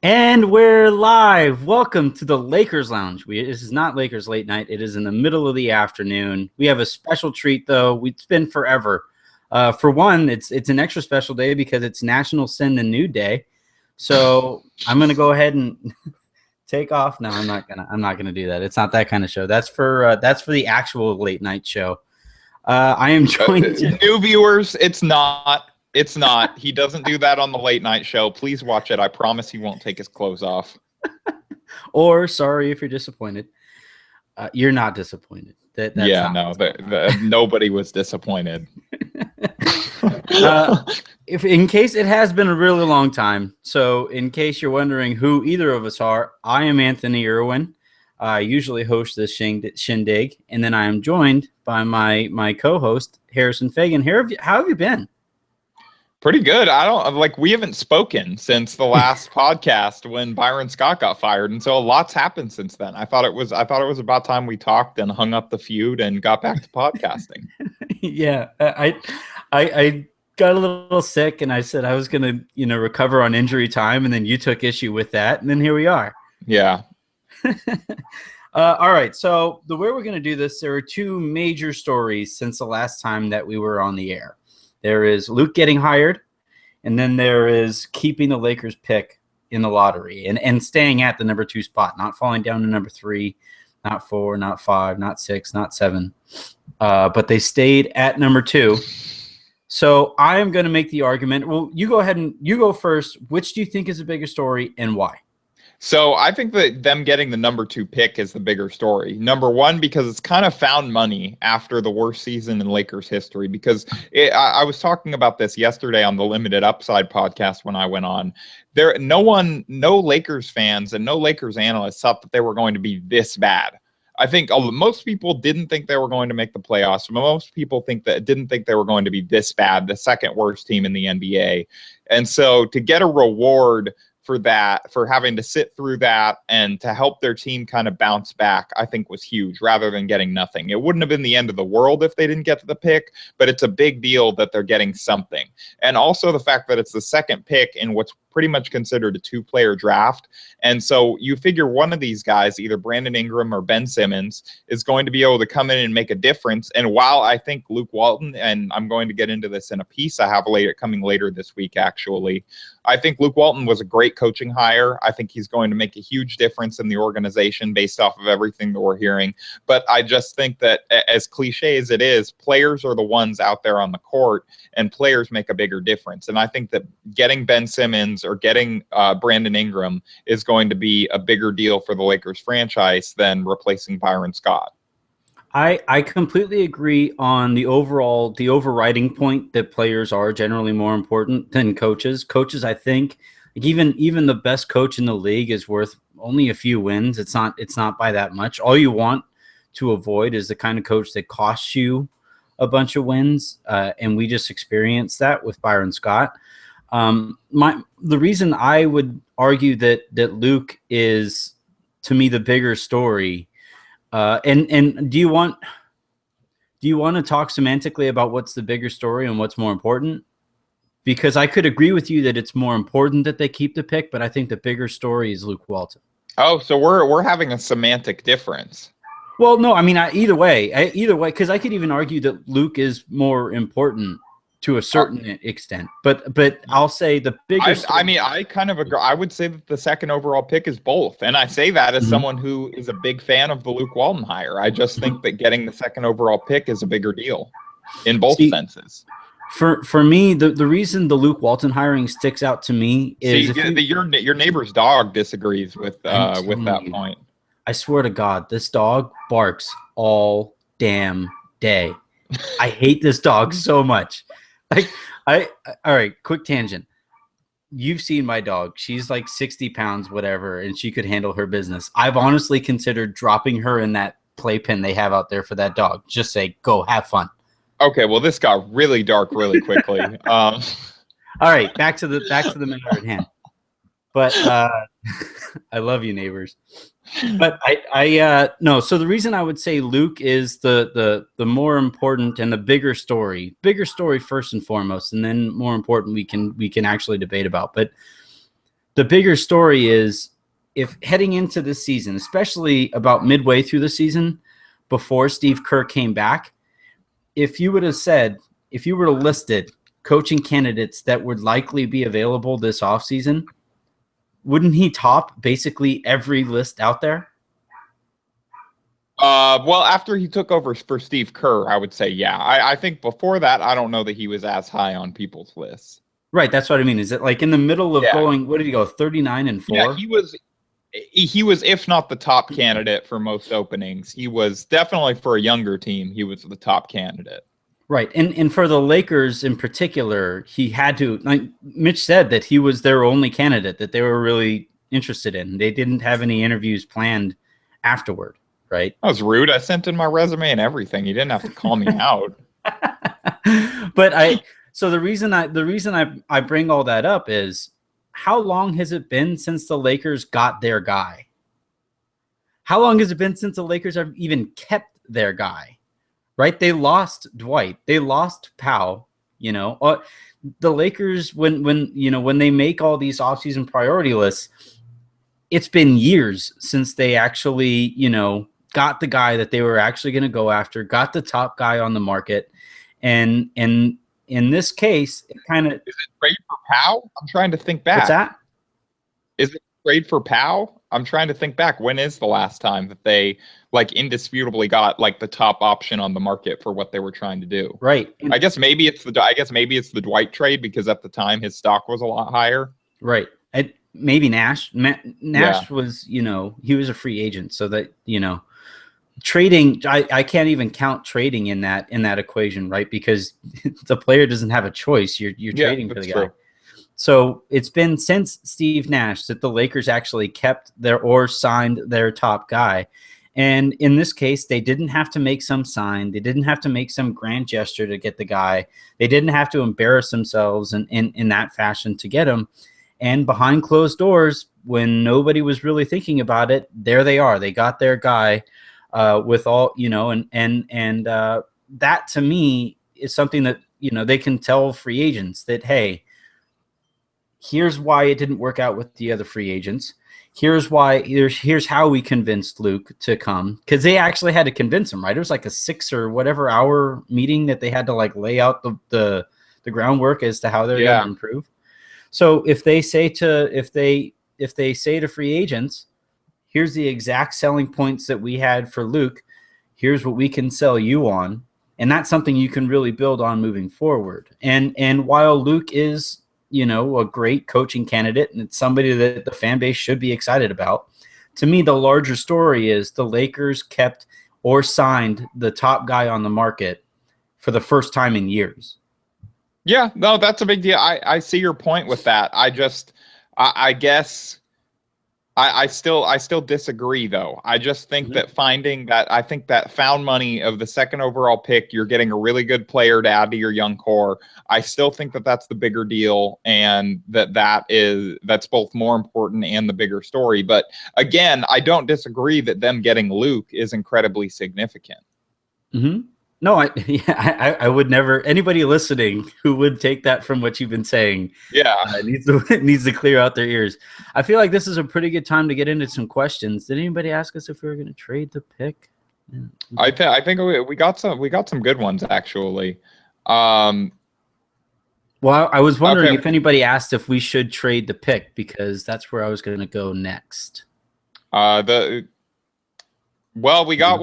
And we're live. Welcome to the Lakers Lounge. This is not Lakers Late Night. It is in the middle of the afternoon. We have a special treat, though. It's been forever. For one, it's an extra special day because it's National Send a Nude Day. So I'm gonna go ahead and take off. No, I'm not gonna do that. It's not that kind of show. That's for the actual late night show. I am joined. New viewers, it's not. It's not. He doesn't do that on the late night show. Please watch it. I promise he won't take his clothes off. Or sorry if you're disappointed. You're not disappointed. Nobody was disappointed. If in case it has been a really long time, so in case you're wondering who either of us are, I am Anthony Irwin. I usually host this shindig, and then I am joined by my co-host Harrison Faigen. How have you been? Pretty good. We haven't spoken since the last podcast when Byron Scott got fired, and so a lot's happened since then. I thought it was about time we talked and hung up the feud and got back to podcasting. Yeah, I got a little sick, and I said I was gonna recover on injury time, and then you took issue with that, and then here we are. Yeah. All right. So the way we're gonna do this, there are two major stories since the last time that we were on the air. There is Luke getting hired, and then there is keeping the Lakers pick in the lottery and staying at the number 2 spot, not falling down to number 3, not 4, not 5, not 6, not 7. But they stayed at number 2. So I am going to make the argument. Well, you go ahead and you go first. Which do you think is a bigger story and why? So I think that them getting the number 2 pick is the bigger story. Number one, because it's kind of found money after the worst season in Lakers history. Because I was talking about this yesterday on the Limited Upside podcast when I went on. No Lakers fans and no Lakers analysts thought that they were going to be this bad. I think most people didn't think they were going to make the playoffs. Most people didn't think they were going to be this bad, the second worst team in the NBA. And so to get a reward for that, for having to sit through that and to help their team kind of bounce back, I think was huge rather than getting nothing. It wouldn't have been the end of the world if they didn't get to the pick, but it's a big deal that they're getting something. And also the fact that it's the second pick in what's pretty much considered a 2-player draft. And so you figure one of these guys, either Brandon Ingram or Ben Simmons, is going to be able to come in and make a difference. And while I think Luke Walton, and I'm going to get into this in a piece I have coming later this week, actually, I think Luke Walton was a great coaching hire. I think he's going to make a huge difference in the organization based off of everything that we're hearing. But I just think that, as cliche as it is, players are the ones out there on the court, and players make a bigger difference. And I think that getting Ben Simmons or getting Brandon Ingram is going to be a bigger deal for the Lakers franchise than replacing Byron Scott. I completely agree on the overriding point that players are generally more important than coaches. Coaches, I think, even the best coach in the league is worth only a few wins. It's not by that much. All you want to avoid is the kind of coach that costs you a bunch of wins, and we just experienced that with Byron Scott. The reason I would argue that Luke is, to me, the bigger story. And do you want to talk semantically about what's the bigger story and what's more important? Because I could agree with you that it's more important that they keep the pick, but I think the bigger story is Luke Walton. Oh, so we're having a semantic difference. Well, no, I mean, either way, because I could even argue that Luke is more important to a certain extent, but I'll say the biggest. I kind of agree. I would say that the second overall pick is both, and I say that as someone who is a big fan of the Luke Walton hire. I just think that getting the second overall pick is a bigger deal in both senses. For me, the reason the Luke Walton hiring sticks out to me is your neighbor's dog disagrees with that point. I swear to God, this dog barks all damn day. I hate this dog so much. All right, quick tangent. You've seen my dog. She's like 60 pounds, whatever, and she could handle her business. I've honestly considered dropping her in that playpen they have out there for that dog. Just say, go have fun. Okay, well, this got really dark really quickly. All right, back to the matter at hand. But I love you, neighbors. But no. So the reason I would say Luke is the more important and the bigger story first and foremost, and then more important we can actually debate about. But the bigger story is if heading into this season, especially about midway through the season, before Steve Kerr came back, if you would have said, if you were listed coaching candidates that would likely be available this offseason, wouldn't he top basically every list out there? Well, after he took over for Steve Kerr, I would say, yeah. I think before that, I don't know that he was as high on people's lists. Right, that's what I mean. Is it like in the middle of going, what did he go, 39-4? Yeah, he was, if not the top candidate for most openings, he was definitely, for a younger team, he was the top candidate. Right, and for the Lakers in particular, he had to, like Mitch said, that he was their only candidate that they were really interested in. They didn't have any interviews planned afterward, right? That was rude. I sent in my resume and everything. You didn't have to call me out. But so the reason I bring all that up is, how long has it been since the Lakers got their guy? How long has it been since the Lakers have even kept their guy? Right? They lost Dwight. They lost Powell. You know, the Lakers, when they make all these offseason priority lists, it's been years since they actually, got the guy that they were actually going to go after, got the top guy on the market. And in this case, it kind of... Is it trade for Powell? I'm trying to think back. What's that? Is it trade for Powell? I'm trying to think back. When is the last time that they indisputably got the top option on the market for what they were trying to do? Right. I guess maybe it's the Dwight trade, because at the time his stock was a lot higher. Right. And maybe Nash. Nash was, he was a free agent, so that, trading, I can't even count trading in that equation, right? Because the player doesn't have a choice. You're trading for the guy. True. So it's been since Steve Nash that the Lakers actually kept or signed their top guy. And in this case, they didn't have to make some sign. They didn't have to make some grand gesture to get the guy. They didn't have to embarrass themselves in that fashion to get him. And behind closed doors, when nobody was really thinking about it, there they are. They got their guy with all, and that to me is something that, they can tell free agents that, hey, here's why it didn't work out with the other free agents. Here's why. Here's how we convinced Luke to come, because they actually had to convince him, right? It was like a 6 or whatever hour meeting that they had to lay out the groundwork as to how they're going to improve. So if they say to free agents, here's the exact selling points that we had for Luke, here's what we can sell you on, and that's something you can really build on moving forward. And while Luke is, a great coaching candidate, and it's somebody that the fan base should be excited about, to me, the larger story is the Lakers kept or signed the top guy on the market for the first time in years. Yeah, no, that's a big deal. I see your point with that. I guess I still disagree, though. I just think that I think that found money of the second overall pick, you're getting a really good player to add to your young core. I still think that that's the bigger deal, and that's both more important and the bigger story. But again, I don't disagree that them getting Luke is incredibly significant. Mm-hmm. No, I would never. Anybody listening who would take that from what you've been saying, needs to clear out their ears. I feel like this is a pretty good time to get into some questions. Did anybody ask us if we were going to trade the pick? Yeah. I think we got some good ones, actually. Well, I was wondering if anybody asked if we should trade the pick, because that's where I was going to go next. Well, we got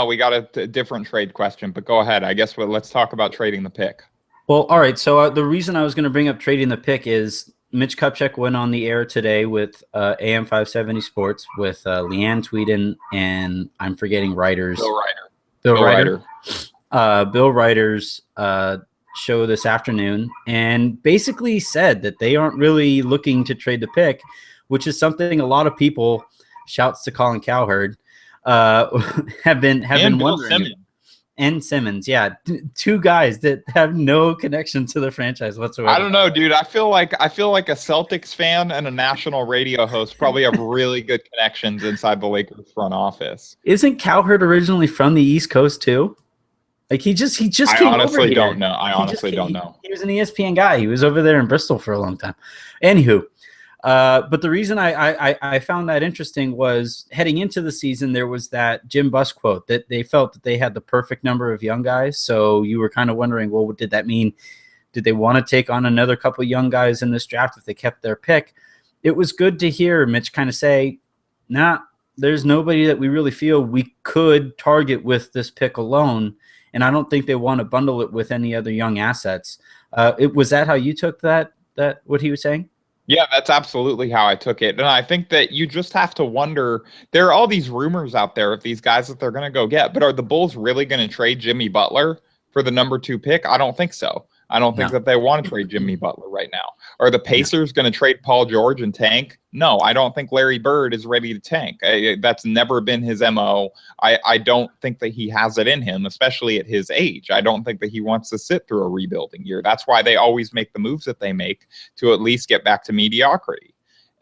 we got a different trade question, but go ahead. I guess let's talk about trading the pick. Well, all right. So the reason I was going to bring up trading the pick is Mitch Kupchak went on the air today with AM 570 Sports with Leanne Tweeden and I'm forgetting writers. Bill Ryder. Bill Ryder's show this afternoon, and basically said that they aren't really looking to trade the pick, which is something a lot of people, shouts to Colin Cowherd, have been wondering. Simmons. And Simmons, yeah, two guys that have no connection to the franchise whatsoever. I don't know, dude. I feel like a Celtics fan and a national radio host probably have really good connections inside the Lakers front office. Isn't Cowherd originally from the East Coast too? Like he just came over here. I honestly don't know. He was an ESPN guy. He was over there in Bristol for a long time. Anywho, But the reason I found that interesting was heading into the season, there was that Jim Buss quote that they felt that they had the perfect number of young guys. So you were kind of wondering, well, what did that mean? Did they want to take on another couple young guys in this draft if they kept their pick? It was good to hear Mitch kind of say, nah, there's nobody that we really feel we could target with this pick alone. And I don't think they want to bundle it with any other young assets. Was that how you took that what he was saying? Yeah, that's absolutely how I took it. And I think that you just have to wonder, there are all these rumors out there of these guys that they're going to go get, but are the Bulls really going to trade Jimmy Butler for the number 2 pick? I don't think so. I don't think that they want to trade Jimmy Butler right now. Are the Pacers going to trade Paul George and tank? No, I don't think Larry Bird is ready to tank. That's never been his MO. I don't think that he has it in him, especially at his age. I don't think that he wants to sit through a rebuilding year. That's why they always make the moves that they make to at least get back to mediocrity.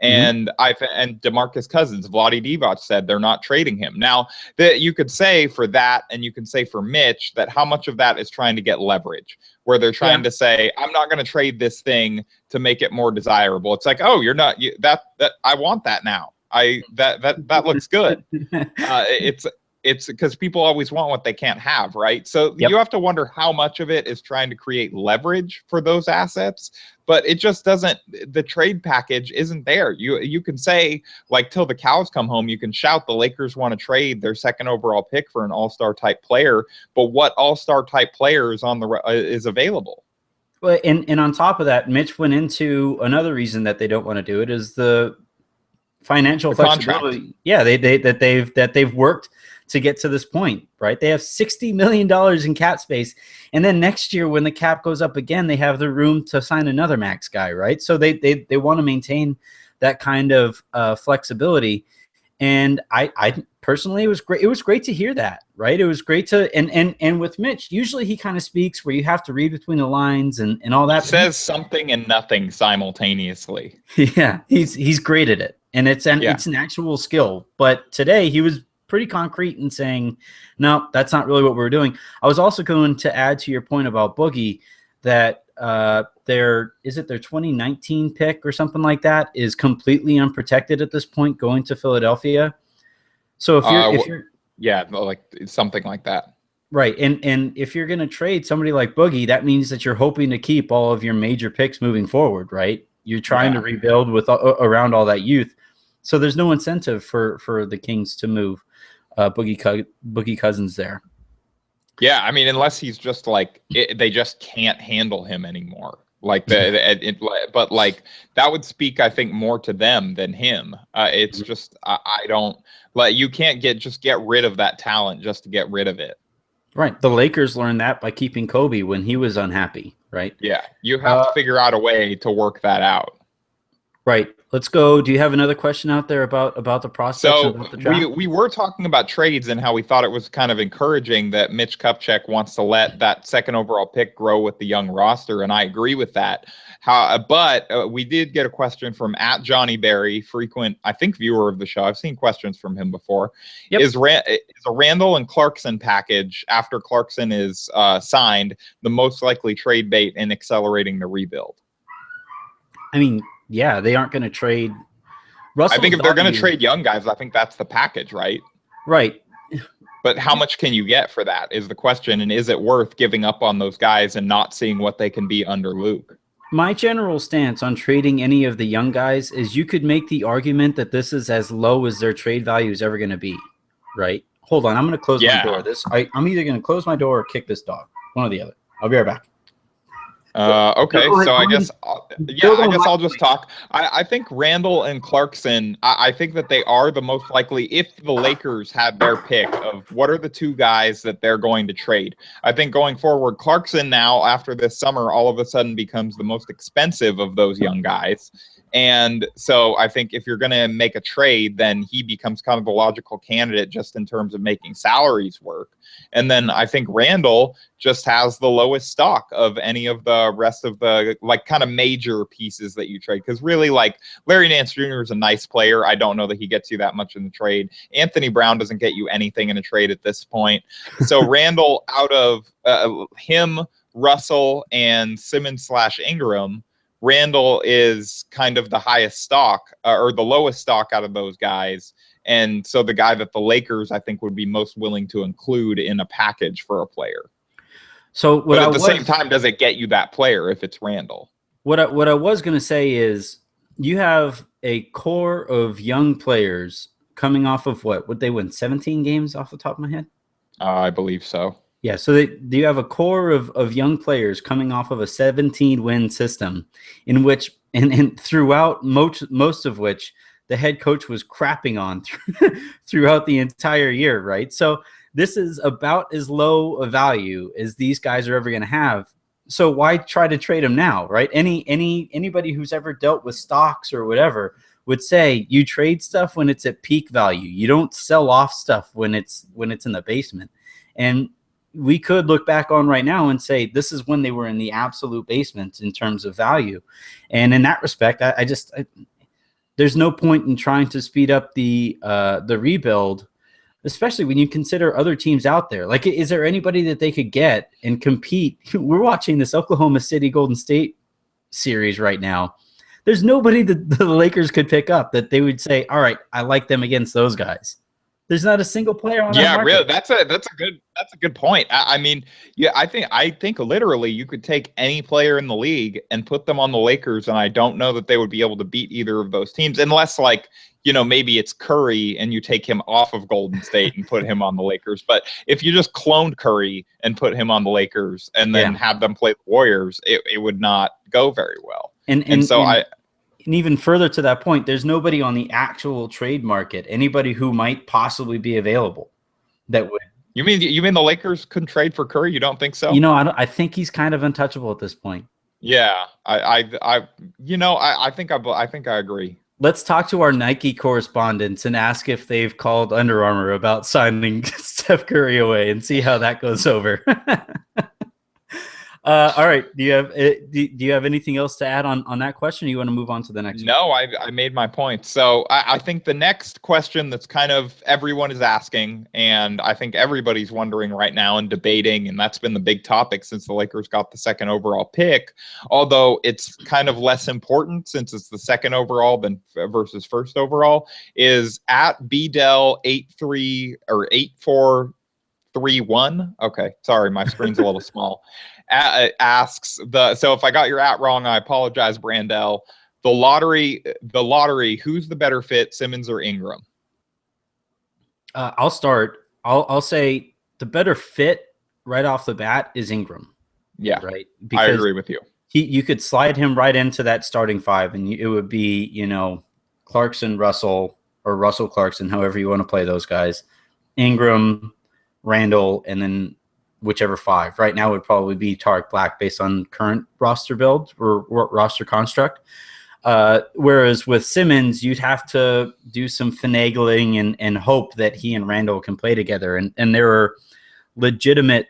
And and DeMarcus Cousins, Vlade Divac said they're not trading him. Now, that you could say for that, and you can say for Mitch, that how much of that is trying to get leverage, where they're trying to say, I'm not going to trade this thing to make it more desirable. It's like, oh, you're not that I want that now. That looks good. It's because people always want what they can't have, right? So you have to wonder how much of it is trying to create leverage for those assets, but it just doesn't. The trade package isn't there. You can say, like, till the cows come home, you can shout the Lakers want to trade their 2nd overall pick for an all-star type player, but what all-star type player is is available? Well, and on top of that, Mitch went into another reason that they don't want to do it is the financial flexibility. Contract. Yeah, they've worked to get to this point, right? They have $60 million in cap space. And then next year, when the cap goes up again, they have the room to sign another max guy, right? So they want to maintain that kind of flexibility. And I personally, it was great. It was great to hear that, right? It was great to, and with Mitch, usually he kind of speaks where you have to read between the lines and all that. He says something and nothing simultaneously. Yeah, he's great at it. And it's an actual skill. But today he was pretty concrete in saying, no, that's not really what we're doing. I was also going to add to your point about Boogie that their 2019 pick or something like that is completely unprotected at this point going to Philadelphia. So if you're like something like that. Right. And if you're going to trade somebody like Boogie, that means that you're hoping to keep all of your major picks moving forward, right? You're trying to rebuild with around all that youth. So there's no incentive for the Kings to move Boogie Cousins there. Yeah, I mean, unless he's just like they just can't handle him anymore. Like but like that would speak, I think, more to them than him. It's just I don't like you can't just get rid of that talent just to get rid of it. Right. The Lakers learned that by keeping Kobe when he was unhappy. Right. Yeah, you have to figure out a way to work that out. Right. Let's go. Do you have another question out there about the prospects? So about the draft? we were talking about trades and how we thought it was kind of encouraging that Mitch Kupchak wants to let that 2nd overall pick grow with the young roster, and I agree with that. But we did get a question from @JohnnyBerry, frequent, I think, viewer of the show. I've seen questions from him before. Yep. Is a Randall and Clarkson package after Clarkson is signed the most likely trade bait in accelerating the rebuild? I mean, yeah, they aren't going to trade. Russell, I think if they're going to trade young guys, I think that's the package, right? Right. But how much can you get for that is the question. And is it worth giving up on those guys and not seeing what they can be under Luke? My general stance on trading any of the young guys is you could make the argument that this is as low as their trade value is ever going to be, right? Hold on. I'm going to close my door. I'm either going to close my door or kick this dog. One or the other. I'll be right back. Okay, so I guess I'll just talk. I think Randall and Clarkson, I think that they are the most likely if the Lakers had their pick of what are the 2 guys that they're going to trade. I think going forward, Clarkson now, after this summer, all of a sudden becomes the most expensive of those young guys. And so I think if you're going to make a trade, then he becomes kind of the logical candidate just in terms of making salaries work. And then I think Randall just has the lowest stock of any of the rest of the like kind of major pieces that you trade. Because really, like, Larry Nance Jr. is a nice player. I don't know that he gets you that much in the trade. Anthony Brown doesn't get you anything in a trade at this point. So Randall, out of him, Russell, and Simmons / Ingram, Randall is kind of the highest stock or the lowest stock out of those guys. And so the guy that the Lakers, I think, would be most willing to include in a package for a player. So but at the same time, does it get you that player if it's Randall? What I was going to say is you have a core of young players coming off of what? Would they win 17 games off the top of my head? I believe so. Yeah, so do you have a core of young players coming off of a 17-win system in which and throughout most of which the head coach was crapping on throughout the entire year, right? So this is about as low a value as these guys are ever going to have. So why try to trade them now, right? Anybody who's ever dealt with stocks or whatever would say you trade stuff when it's at peak value. You don't sell off stuff when it's in the basement. And we could look back on right now and say this is when they were in the absolute basement in terms of value. And in that respect, I there's no point in trying to speed up the rebuild, especially when you consider other teams out there. Like, is there anybody that they could get and compete? We're watching this Oklahoma City Golden State series right now. There's nobody that the Lakers could pick up that they would say, all right, I like them against those guys. There's not a single player on that market. Really, that's a good point. I mean, yeah, I think literally you could take any player in the league and put them on the Lakers, and I don't know that they would be able to beat either of those teams, unless maybe it's Curry and you take him off of Golden State and put him on the Lakers. But if you just cloned Curry and put him on the Lakers and then have them play the Warriors, it would not go very well. And even further to that point, there's nobody on the actual trade market, anybody who might possibly be available that would. You mean the Lakers couldn't trade for Curry? You don't think so? I think he's kind of untouchable at this point. Yeah, I think I agree. Let's talk to our Nike correspondents and ask if they've called Under Armour about signing Steph Curry away and see how that goes over. All right. Do you have anything else to add on that question? Or you want to move on to the next one? No, I made my point. So I think the next question that's kind of everyone is asking, and I think everybody's wondering right now and debating, and that's been the big topic since the Lakers got the second overall pick, although it's kind of less important since it's the second overall than versus first overall, is at BDell83 or 8431. Okay, sorry, my screen's a little small. Asks so if I got your @ wrong, I apologize, Brandell. The lottery, who's the better fit, Simmons or Ingram? I'll start. I'll say the better fit right off the bat is Ingram. Yeah, right. Because I agree with you. You could slide him right into that starting five, and it would be Clarkson, Russell, or Russell Clarkson, however you want to play those guys. Ingram, Randall, and then whichever five. Right now would probably be Tariq Black based on current roster build or roster construct. Whereas with Simmons, you'd have to do some finagling and hope that he and Randall can play together. And there are legitimate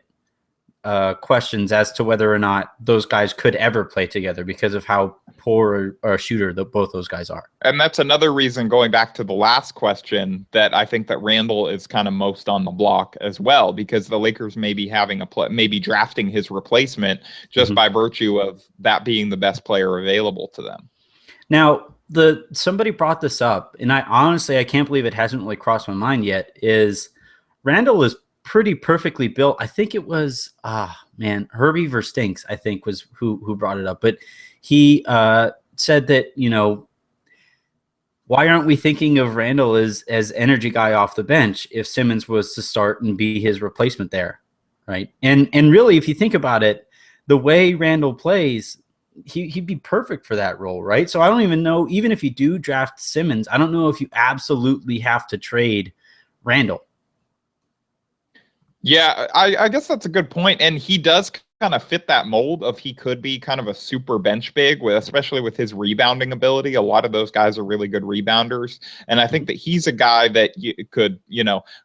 questions as to whether or not those guys could ever play together because of how poor a shooter that both those guys are. And that's another reason, going back to the last question, that I think that Randall is kind of most on the block as well, because the Lakers may be having maybe drafting his replacement just by virtue of that being the best player available to them. Now, somebody brought this up, and I can't believe it hasn't really crossed my mind yet, is Randall is pretty perfectly built. I think it was Herbie Verstinks, I think, was who brought it up. But he said that, why aren't we thinking of Randall as energy guy off the bench if Simmons was to start and be his replacement there, right? And really, if you think about it, the way Randall plays, he'd be perfect for that role, right? So I don't even know, even if you do draft Simmons, I don't know if you absolutely have to trade Randall. Yeah, I guess that's a good point. And he does kind of fit that mold of he could be kind of a super bench big, especially with his rebounding ability. A lot of those guys are really good rebounders. And I think that he's a guy that you could,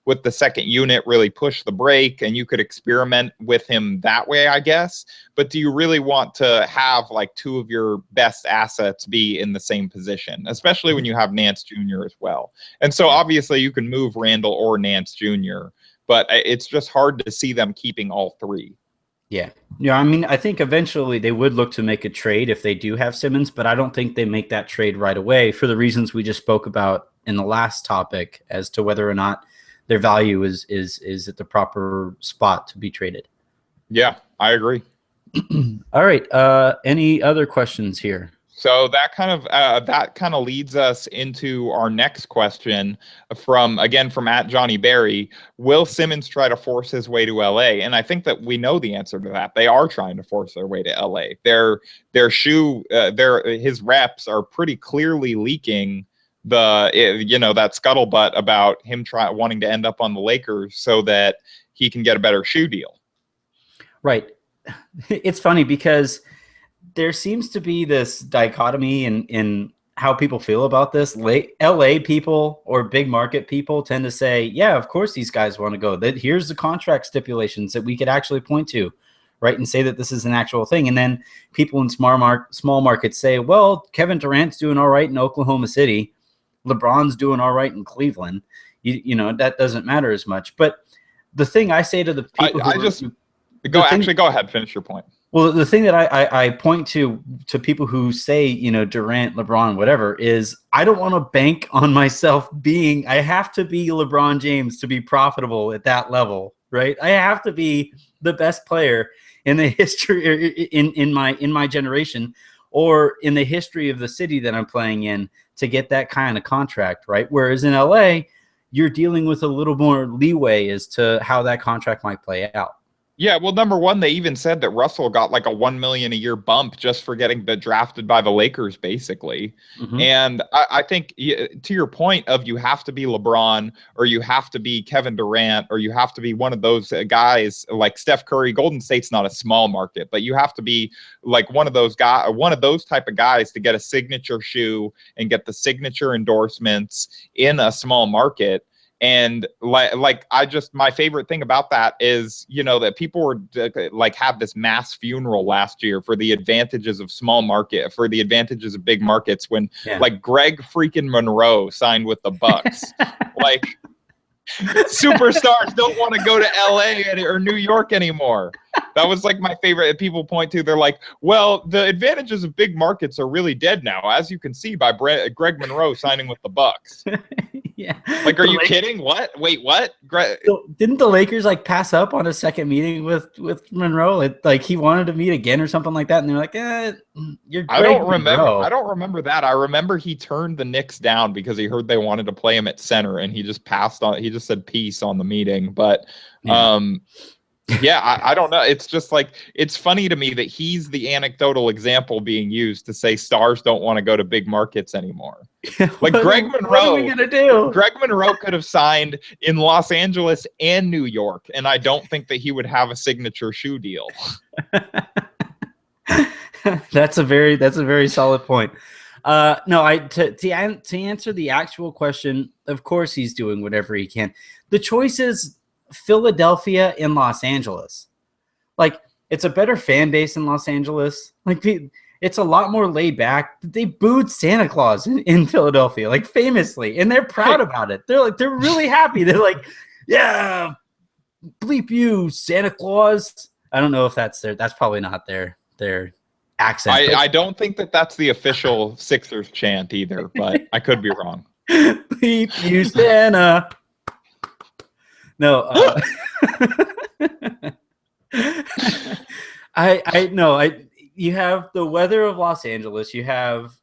with the second unit, really push the break, and you could experiment with him that way, I guess. But do you really want to have like two of your best assets be in the same position, especially when you have Nance Jr. as well? And so obviously you can move Randall or Nance Jr., but it's just hard to see them keeping all three. Yeah. Yeah, I mean, I think eventually they would look to make a trade if they do have Simmons, but I don't think they make that trade right away for the reasons we just spoke about in the last topic as to whether or not their value is at the proper spot to be traded. Yeah, I agree. All right. Any other questions here? So that kind of leads us into our next question from at Johnny Berry. Will Simmons try to force his way to LA? And I think that we know the answer to that. They are trying to force their way to LA. His reps are pretty clearly leaking that scuttlebutt about him wanting to end up on the Lakers so that he can get a better shoe deal. Right. It's funny because there seems to be this dichotomy in how people feel about this. LA people or big market people tend to say, yeah, of course these guys want to go. Here's the contract stipulations that we could actually point to, right, and say that this is an actual thing. And then people in small markets say, well, Kevin Durant's doing all right in Oklahoma City. LeBron's doing all right in Cleveland. You know, that doesn't matter as much. But the thing I say to the people go ahead, finish your point. Well, the thing that I point to people who say, you know, Durant, LeBron, whatever, is I don't want to bank on myself I have to be LeBron James to be profitable at that level, right? I have to be the best player in the history in my generation or in the history of the city that I'm playing in to get that kind of contract, right? Whereas in LA, you're dealing with a little more leeway as to how that contract might play out. Yeah, well, number one, they even said that Russell got like a $1 million a year bump just for getting drafted by the Lakers, basically. Mm-hmm. And I think to your point of you have to be LeBron or you have to be Kevin Durant or you have to be one of those guys like Steph Curry. Golden State's not a small market, but you have to be like one of those type of guys to get a signature shoe and get the signature endorsements in a small market. And my favorite thing about that is, you know, that people were like have this mass funeral last year for the advantages of small market, for the advantages of big markets when like Greg freaking Monroe signed with the Bucks. Like superstars don't want to go to LA or New York anymore. That was like my favorite. People point to, they're like, well, the advantages of big markets are really dead now, as you can see by Greg Monroe signing with the Bucks. Yeah. Like, are you kidding? What? Wait, what? Didn't the Lakers like pass up on a second meeting with Monroe? Like he wanted to meet again or something like that, and they're like, you're Greg Monroe. I don't remember that. I remember he turned the Knicks down because he heard they wanted to play him at center, and he just passed on. He just said peace on the meeting, but yeah, I don't know. It's just like, it's funny to me that he's the anecdotal example being used to say stars don't want to go to big markets anymore. Like Greg Monroe, what are we gonna do? Greg Monroe could have signed in Los Angeles and New York, and I don't think that he would have a signature shoe deal. That's a very solid point. No, to answer the actual question, of course he's doing whatever he can. The choice is Philadelphia and Los Angeles. Like, it's a better fan base in Los Angeles. Like, it's a lot more laid back. They booed Santa Claus in Philadelphia, like famously, and they're proud about it. They're really happy. They're like, yeah, bleep you, Santa Claus. I don't know if that's probably not their accent. I don't think that's the official Sixers chant either, but I could be wrong. Bleep you, Santa. No, you have the weather of Los Angeles. You have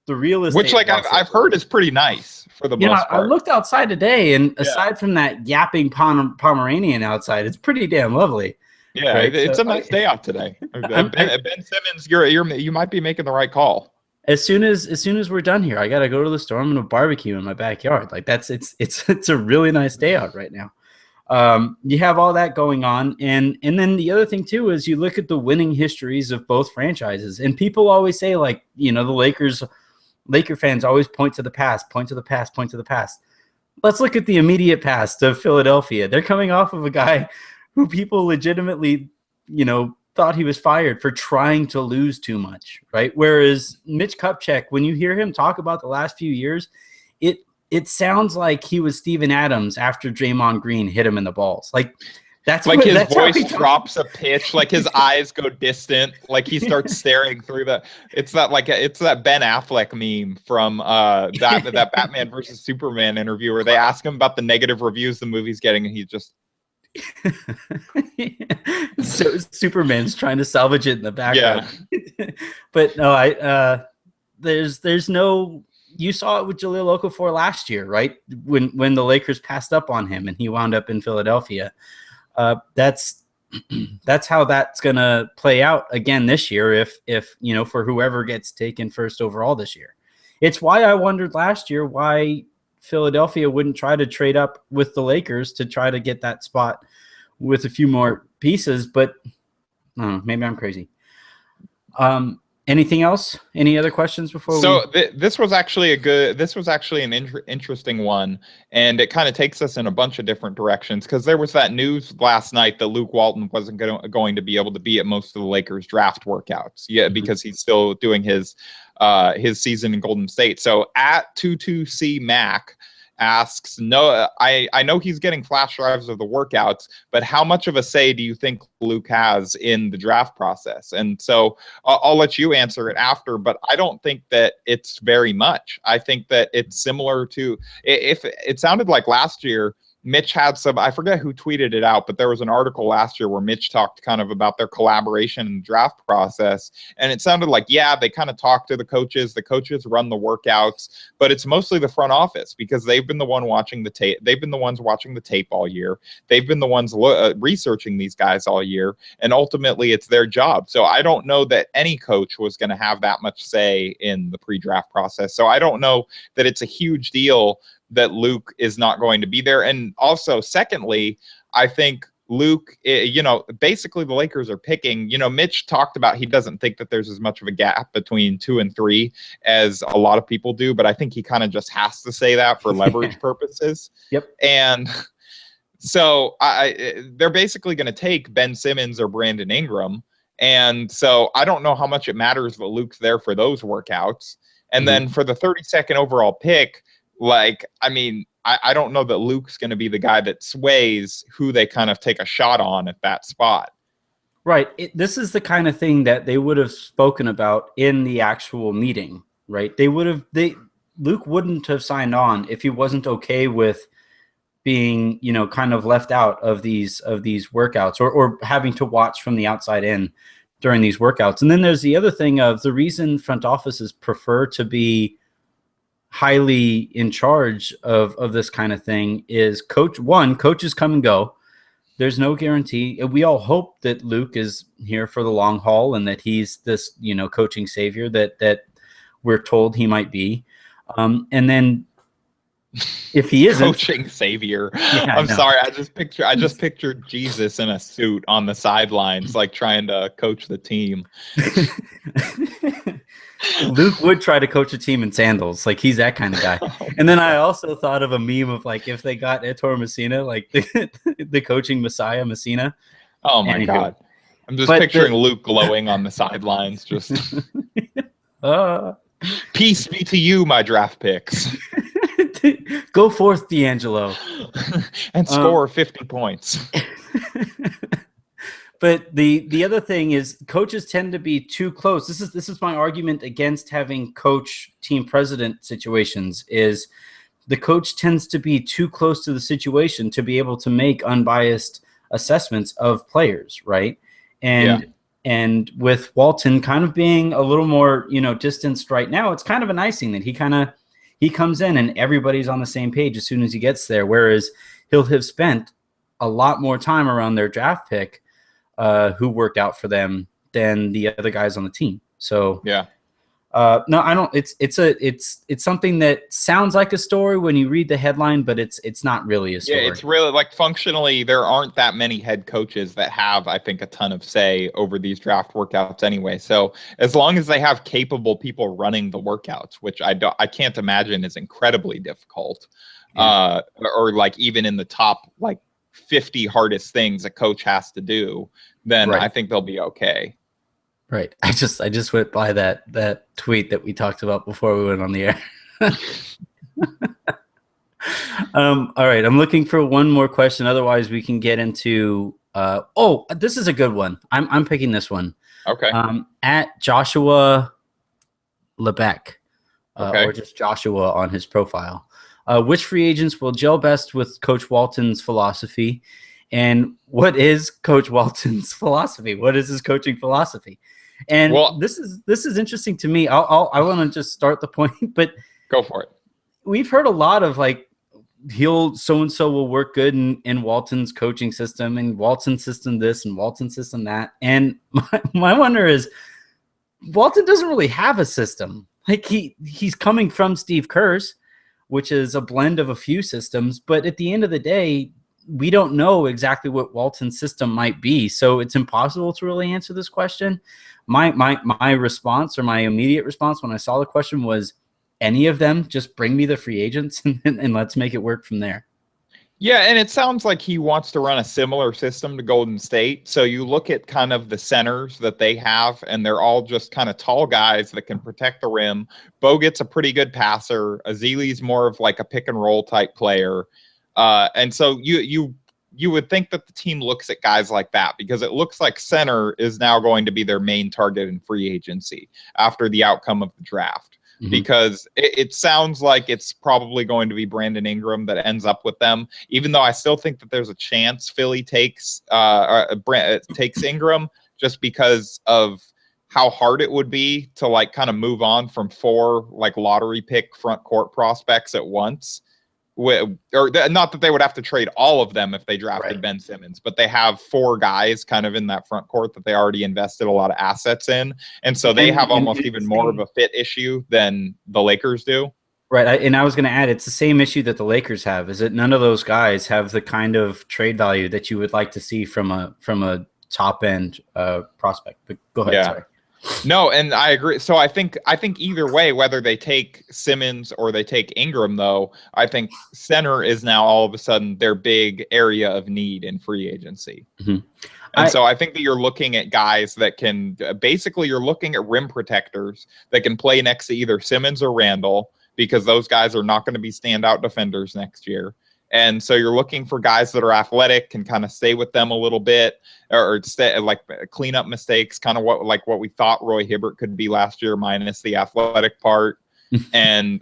the real estate, which, like, I've heard is pretty nice for the most part. I looked outside today, and aside from that yapping Pomeranian outside, it's pretty damn lovely. Yeah, right? It's a nice day out today. Ben Simmons, you might be making the right call. As soon as we're done here, I gotta go to the store. I'm gonna barbecue in my backyard. Like it's a really nice day out right now. You have all that going on, and then the other thing too is you look at the winning histories of both franchises, and people always say, like, you know, the Laker fans always point to the past. Let's look at the immediate past of Philadelphia. They're coming off of a guy who people legitimately, you know, thought he was fired for trying to lose too much, right? Whereas Mitch Kupchak, when you hear him talk about the last few years, it sounds like he was Steven Adams after Draymond Green hit him in the balls. Like, That's like what, his that's how voice he talks. drops a pitch, like his eyes go distant, like he starts staring through the. It's that Ben Affleck meme from that Batman versus Superman interview where they ask him about the negative reviews the movie's getting, and he just. So Superman's trying to salvage it in the background. Yeah. But no, there's no, you saw it with Jahlil Okafor last year, right? When the Lakers passed up on him and he wound up in Philadelphia. That's how that's gonna play out again this year if for whoever gets taken first overall this year. It's why I wondered last year why Philadelphia wouldn't try to trade up with the Lakers to try to get that spot with a few more pieces, but I don't know, maybe I'm crazy. Anything else? Any other questions before this was actually an interesting one, and it kind of takes us in a bunch of different directions because there was that news last night that Luke Walton wasn't going to be able to be at most of the Lakers draft workouts. Yeah, because he's still doing his season in Golden State. So at 22C Mac asks, no, I know he's getting flash drives of the workouts, but how much of a say do you think Luke has in the draft process? And so I'll let you answer it after, but I don't think that it's very much. I think that it's similar to, if it sounded like last year, Mitch had some, I forget who tweeted it out, but there was an article last year where Mitch talked kind of about their collaboration in the draft process. And it sounded like, yeah, they kind of talk to the coaches run the workouts, but it's mostly the front office because they've been the one watching the tape. They've been the ones watching the tape all year. They've been the ones researching these guys all year. And ultimately it's their job. So I don't know that any coach was going to have that much say in the pre-draft process. So I don't know that it's a huge deal that Luke is not going to be there. And also, secondly, I think Luke, basically the Lakers are picking, Mitch talked about he doesn't think that there's as much of a gap between 2 and 3 as a lot of people do, but I think he kind of just has to say that for leverage purposes. Yep. And so they're basically going to take Ben Simmons or Brandon Ingram. And so I don't know how much it matters that Luke's there for those workouts. And then for the 32nd overall pick, I don't know that Luke's going to be the guy that sways who they kind of take a shot on at that spot. Right. This is the kind of thing that they would have spoken about in the actual meeting, right? Luke wouldn't have signed on if he wasn't okay with being, kind of left out of these workouts or having to watch from the outside in during these workouts. And then there's the other thing of the reason front offices prefer to be highly in charge of this kind of thing is coaches come and go. There's no guarantee. We all hope that Luke is here for the long haul and that he's this, coaching savior that we're told he might be. And then if he isn't coaching savior, I'm sorry. I just pictured Jesus in a suit on the sidelines, like trying to coach the team. Luke would try to coach a team in sandals. Like he's that kind of guy. And then I also thought of a meme of like, if they got Ettore Messina, like the coaching messiah Messina. Oh my God. I'm just picturing Luke glowing on the sidelines. Just peace be to you, my draft picks. Go forth, D'Angelo. And score 50 points. But the other thing is coaches tend to be too close. This is my argument against having coach team president situations is the coach tends to be too close to the situation to be able to make unbiased assessments of players, right? And with Walton kind of being a little more, distanced right now, it's kind of a nice thing that he comes in and everybody's on the same page as soon as he gets there, whereas he'll have spent a lot more time around their draft pick who worked out for them than the other guys on the team. So no, I don't. It's something that sounds like a story when you read the headline, but it's not really a story. Yeah, it's really like functionally there aren't that many head coaches that have, I think, a ton of say over these draft workouts anyway. So as long as they have capable people running the workouts, which I can't imagine is incredibly difficult, or like even in the top like 50 hardest things a coach has to do, then I think they'll be okay. Right. I just went by that tweet that we talked about before we went on the air. All right, I'm looking for one more question. Otherwise, we can get into. This is a good one. I'm picking this one. Okay. At Joshua Lebeck, Okay. or just Joshua on his profile. Which free agents will gel best with Coach Walton's philosophy? And what is Coach Walton's philosophy? What is his coaching philosophy? And Well, this is interesting to me. I want to just start the point, but go for it. we've heard a lot of like so and so will work good in Walton's coaching system, and Walton's system this and Walton's system that. And my wonder is, Walton doesn't really have a system. Like he's coming from Steve Kerr's, which is a blend of a few systems, but at the end of the day, we don't know exactly what Walton's system might be. So it's impossible to really answer this question. My response, or my immediate response when I saw the question, was any of them. Just bring me the free agents and let's make it work from there. Yeah, and it sounds like he wants to run a similar system to Golden State. So you look at kind of the centers that they have, and they're all just kind of tall guys that can protect the rim. Bogut's a pretty good passer. Azili's more of like a pick and roll type player. And so you would think that the team looks at guys like that, because it looks like center is now going to be their main target in free agency after the outcome of the draft. Mm-hmm. Because it sounds like it's probably going to be Brandon Ingram that ends up with them, even though I still think that there's a chance Philly takes Ingram, just because of how hard it would be to like kind of move on from 4 like lottery pick front court prospects at once. Not that they would have to trade all of them if they drafted Ben Simmons, but they have 4 guys kind of in that front court that they already invested a lot of assets in. And so they have almost even more of a fit issue than the Lakers do. Right. And I was going to add, it's the same issue that the Lakers have, is that none of those guys have the kind of trade value that you would like to see from a top end prospect. But go ahead. Yeah. Sorry. No, and I agree. So I think either way, whether they take Simmons or they take Ingram, though, I think center is now all of a sudden their big area of need in free agency. Mm-hmm. And so I think that you're looking at guys that can basically, you're looking at rim protectors that can play next to either Simmons or Randall, because those guys are not going to be standout defenders next year. And so you're looking for guys that are athletic, can kind of stay with them a little bit, or stay, like clean up mistakes, kind of what we thought Roy Hibbert could be last year, minus the athletic part. And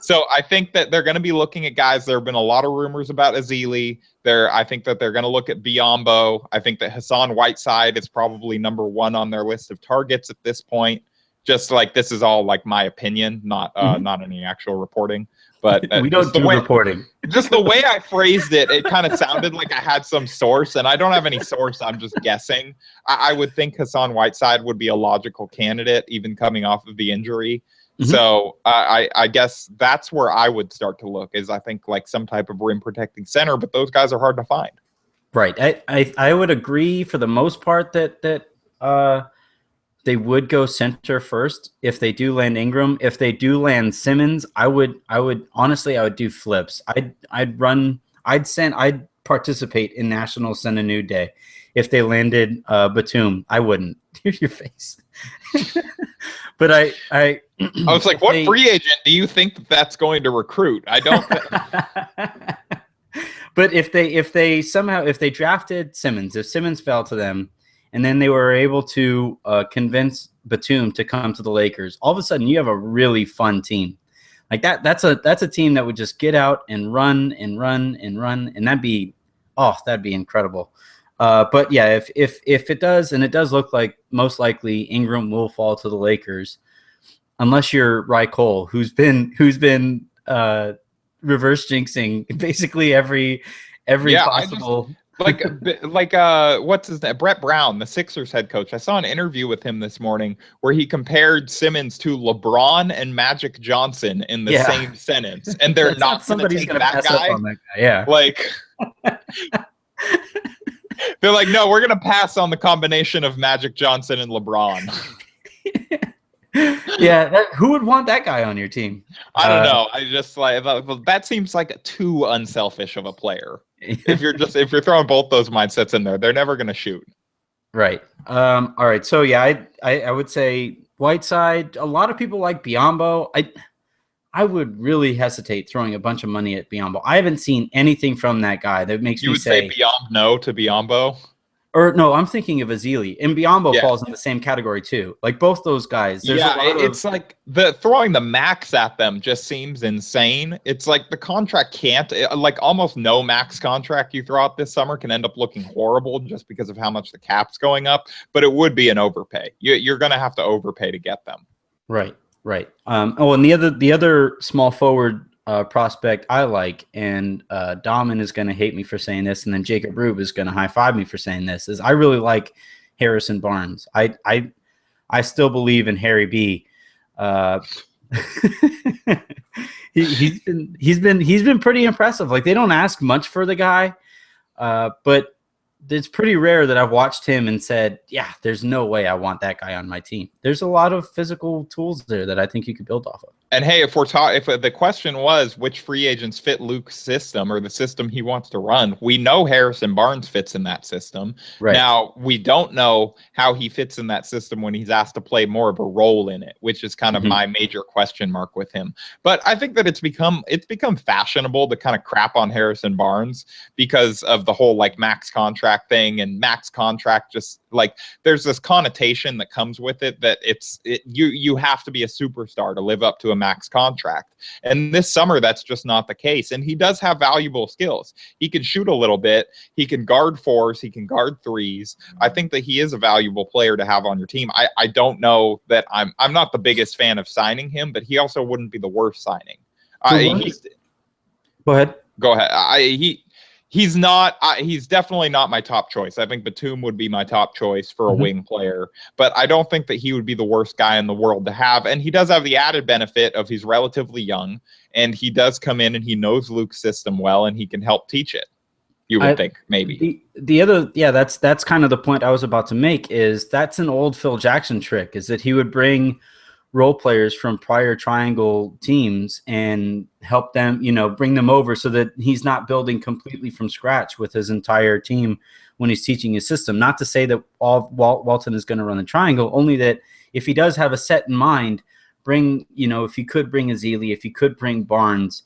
so I think that they're going to be looking at guys. There have been a lot of rumors about Azili. I think that they're going to look at Biyombo. I think that Hassan Whiteside is probably number 1 on their list of targets at this point. Just like, this is all like my opinion, not any actual reporting. But we don't do reporting. Just the way I phrased it, it kind of sounded like I had some source, and I don't have any source. I'm just guessing. I would think Hassan Whiteside would be a logical candidate, even coming off of the injury. Mm-hmm. So I guess that's where I would start to look, is I think like some type of rim protecting center, but those guys are hard to find. Right. I would agree for the most part that they would go center first if they do land Ingram. If they do land Simmons, I would honestly, I would do flips. I'd participate in National Send a Nude Day if they landed Batum. I wouldn't. Your face. But I was like, what free agent do you think that's going to recruit? I don't. But if they drafted Simmons, if Simmons fell to them, and then they were able to convince Batum to come to the Lakers, all of a sudden you have a really fun team. Like that's a team that would just get out and run and run and run, and that'd be incredible. But yeah, if it does, and it does look like most likely Ingram will fall to the Lakers, unless you're Ry Cole, who's been reverse jinxing basically every possible. Like what's his name? Brett Brown, the Sixers head coach. I saw an interview with him this morning where he compared Simmons to LeBron and Magic Johnson in the same sentence, and they're not going to take that guy. Yeah, like they're like, no, we're going to pass on the combination of Magic Johnson and LeBron. Yeah, who would want that guy on your team? I don't know. I just like that seems like too unselfish of a player. If you're throwing both those mindsets in there, they're never going to shoot. Right. All right. So yeah, I would say Whiteside. A lot of people like Biyombo. I would really hesitate throwing a bunch of money at Biyombo. I haven't seen anything from that guy that makes You me would say Biyombo no to Biyombo? or no, I'm thinking of Azili. And Biyombo Yeah. falls in the same category too. Like both those guys. There's a lot it's like the throwing the max at them just seems insane. It's like the contract can't, like almost no max contract you throw out this summer can end up looking horrible just because of how much the cap's going up. But it would be an overpay. You're going to have to overpay to get them. Right. And the other small forward prospect I like, and Dahmen is going to hate me for saying this, and then Jacob Rube is going to high five me for saying this, is I really like Harrison Barnes. I still believe in Harry B. He's been pretty impressive. Like they don't ask much for the guy, but it's pretty rare that I've watched him and said, yeah, there's no way I want that guy on my team. There's a lot of physical tools there that I think you could build off of. And hey, if the question was which free agents fit Luke's system or the system he wants to run, we know Harrison Barnes fits in that system. Right. Now, we don't know how he fits in that system when he's asked to play more of a role in it, which is kind of my major question mark with him. But I think that it's become fashionable to kind of crap on Harrison Barnes because of the whole like max contract thing, and max contract just like there's this connotation that comes with it that you have to be a superstar to live up to a max contract. And this summer, that's just not the case. And he does have valuable skills. He can shoot a little bit. He can guard fours. He can guard threes. I think that he is a valuable player to have on your team. I don't know that I'm not the biggest fan of signing him, but he also wouldn't be the worst signing. Go ahead. Go ahead. He's not. He's definitely not my top choice. I think Batum would be my top choice for a wing player, but I don't think that he would be the worst guy in the world to have. And he does have the added benefit of he's relatively young, and he does come in and he knows Luke's system well, and he can help teach it. You would think maybe the other, that's kind of the point I was about to make. Is that's an old Phil Jackson trick? Is that he would bring role players from prior triangle teams and help them, bring them over so that he's not building completely from scratch with his entire team when he's teaching his system. Not to say that Walton is going to run the triangle, only that if he does have a set in mind, if he could bring Azili, if he could bring Barnes,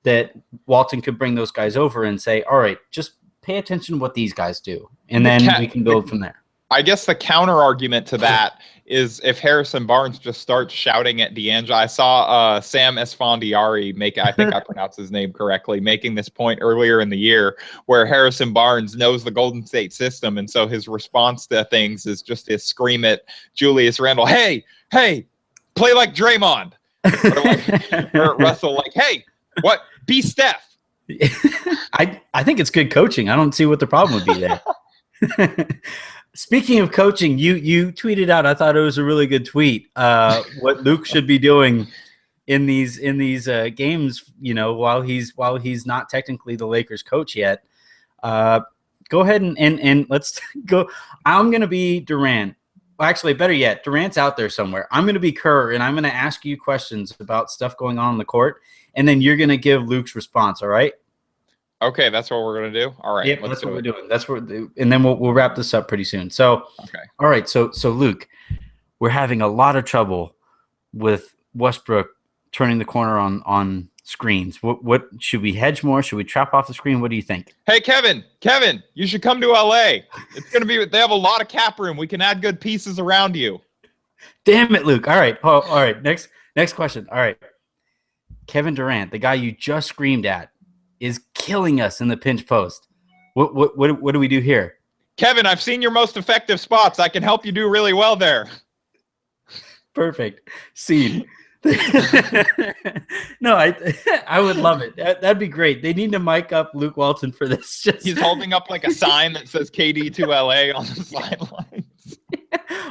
that Walton could bring those guys over and say, all right, just pay attention to what these guys do. And then we can build from there. I guess the counter argument to that is if Harrison Barnes just starts shouting at D'Angelo. I saw Sam Esfandiari I think I pronounced his name correctly, making this point earlier in the year where Harrison Barnes knows the Golden State system. And so his response to things is just to scream at Julius Randle, hey, play like Draymond. Or Russell, like, hey, what? Be Steph. I think it's good coaching. I don't see what the problem would be there. Speaking of coaching, you tweeted out, I thought it was a really good tweet, what Luke should be doing in these games, while he's not technically the Lakers coach yet. Go ahead and let's go. I'm going to be Durant. Well, actually, better yet, Durant's out there somewhere. I'm going to be Kerr, and I'm going to ask you questions about stuff going on the court, and then you're going to give Luke's response, all right? Okay, that's what we're gonna do. All right, yeah, that's what we're doing. That's what, and then we'll wrap this up pretty soon. So, okay, all right. So Luke, we're having a lot of trouble with Westbrook turning the corner on screens. What should we hedge more? Should we trap off the screen? What do you think? Hey, Kevin, you should come to LA. It's gonna be. They have a lot of cap room. We can add good pieces around you. Damn it, Luke. All right. All right. Next question. All right. Kevin Durant, the guy you just screamed at, is killing us in the pinch post. What do we do here? Kevin, I've seen your most effective spots. I can help you do really well there. Perfect. Scene. No, I would love it. That'd be great. They need to mic up Luke Walton for this. He's holding up like a sign that says KD to LA on the sidelines.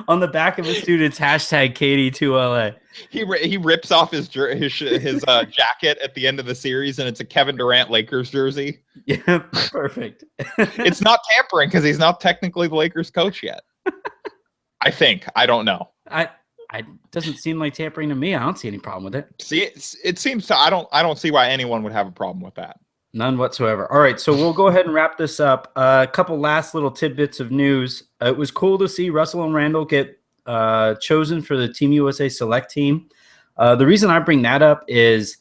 On the back of a student's hashtag KD to LA. He rips off his jacket at the end of the series, and it's a Kevin Durant Lakers jersey. Yeah, perfect. It's not tampering because he's not technically the Lakers coach yet. I think. I don't know. It doesn't seem like tampering to me. I don't see any problem with it. See, it seems to. I don't see why anyone would have a problem with that. None whatsoever. All right, so we'll go ahead and wrap this up. A couple last little tidbits of news. It was cool to see Russell and Randall get chosen for the Team USA Select team. The reason I bring that up is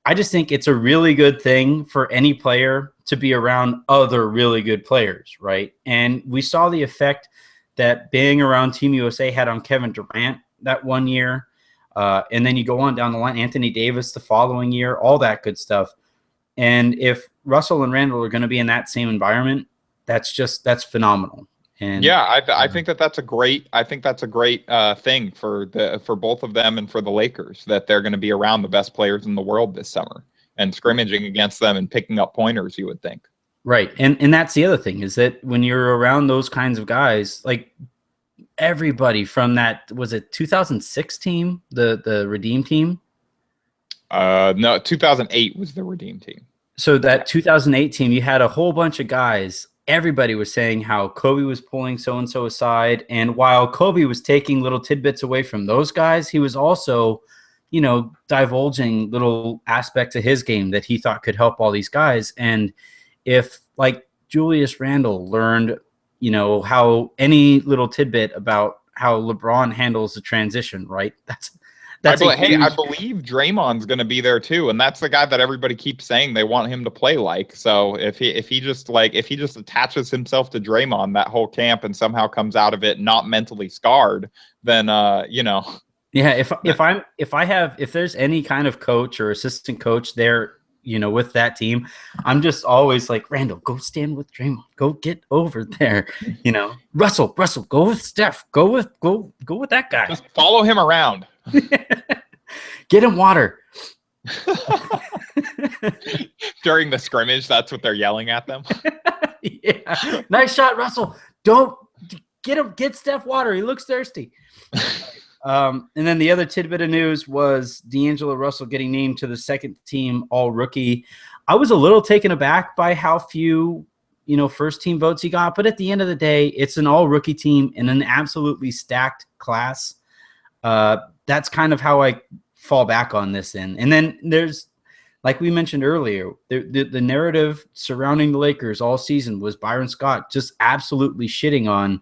I just think it's a really good thing for any player to be around other really good players, right? And we saw the effect that being around Team USA had on Kevin Durant that one year. And then you go on down the line, Anthony Davis the following year, all that good stuff. And if Russell and Randall are going to be in that same environment, that's phenomenal. And yeah, I think that's a great thing for both of them and for the Lakers, that they're going to be around the best players in the world this summer and scrimmaging against them and picking up pointers, you would think. Right. And that's the other thing, is that when you're around those kinds of guys, like everybody from that, was it 2006 team, the Redeem team? No, 2008 was the Redeem team. So that 2008 team, you had a whole bunch of guys. Everybody was saying how Kobe was pulling so-and-so aside. And while Kobe was taking little tidbits away from those guys, he was also, divulging little aspects of his game that he thought could help all these guys. And if, like, Julius Randle learned, how any little tidbit about how LeBron handles the transition, right? I believe Draymond's going to be there too, and that's the guy that everybody keeps saying they want him to play like. So if he just attaches himself to Draymond that whole camp and somehow comes out of it not mentally scarred, then Yeah, if there's any kind of coach or assistant coach there, with that team, I'm just always like, Randall, go stand with Draymond. Go get over there. Russell, go with Steph. Go with that guy. Just follow him around. Get him water. During the scrimmage, that's what they're yelling at them. Yeah. Nice shot, Russell. Don't get Steph water. He looks thirsty. And then the other tidbit of news was D'Angelo Russell getting named to the second team All-Rookie. I was a little taken aback by how few, first team votes he got. But at the end of the day, it's an All-Rookie team in an absolutely stacked class. That's kind of how I fall back on this end. And then there's, like we mentioned earlier, the narrative surrounding the Lakers all season was Byron Scott just absolutely shitting on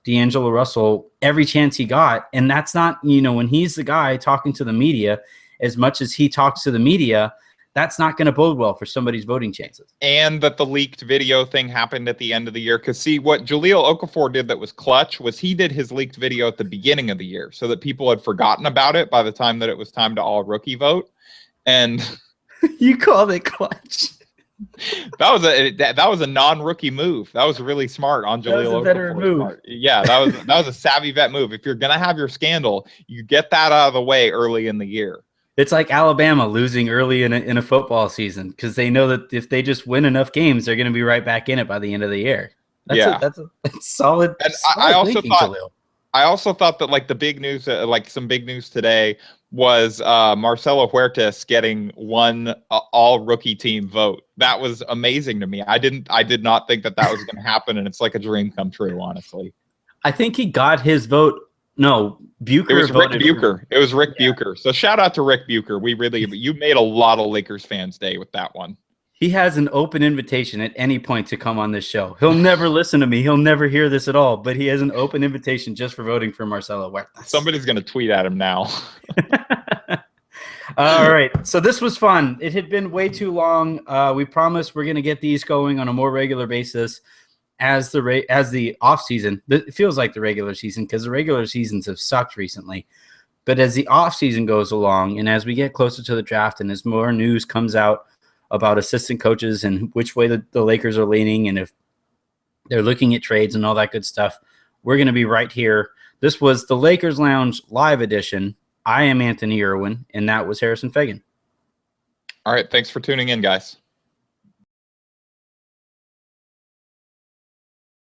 D'Angelo Russell every chance he got. And that's not, when he's the guy talking to the media, as much as he talks to the media, that's not going to bode well for somebody's voting chances. And that the leaked video thing happened at the end of the year. Because see, what Jahlil Okafor did that was clutch was he did his leaked video at the beginning of the year so that people had forgotten about it by the time that it was time to All-Rookie vote. And you called it clutch. That was a non-rookie move. That was really smart on Jahlil Okafor's part. Yeah, that was a savvy vet move. If you're gonna have your scandal, you get that out of the way early in the year. It's like Alabama losing early in a football season because they know that if they just win enough games, they're going to be right back in it by the end of the year. That's solid. And I also thought that like the big news, some big news today was Marcelo Huertas getting one all-rookie team vote. That was amazing to me. I did not think that was going to happen, and it's like a dream come true, honestly. I think he got his vote. No, Bucher. It was Rick Bucher. It was Rick Bucher. So shout out to Rick Bucher. You made a lot of Lakers fans' day with that one. He has an open invitation at any point to come on this show. He'll never listen to me. He'll never hear this at all. But he has an open invitation just for voting for Marcelo Huertas. Somebody's going to tweet at him now. All right. So this was fun. It had been way too long. We promised we're going to get these going on a more regular basis as the off season. It feels like the regular season because the regular seasons have sucked recently. But as the off season goes along and as we get closer to the draft and as more news comes out about assistant coaches and which way the Lakers are leaning and if they're looking at trades and all that good stuff, we're going to be right here. This was the Lakers Lounge live edition. I am Anthony Irwin, and that was Harrison Faigen. All right. Thanks for tuning in, guys.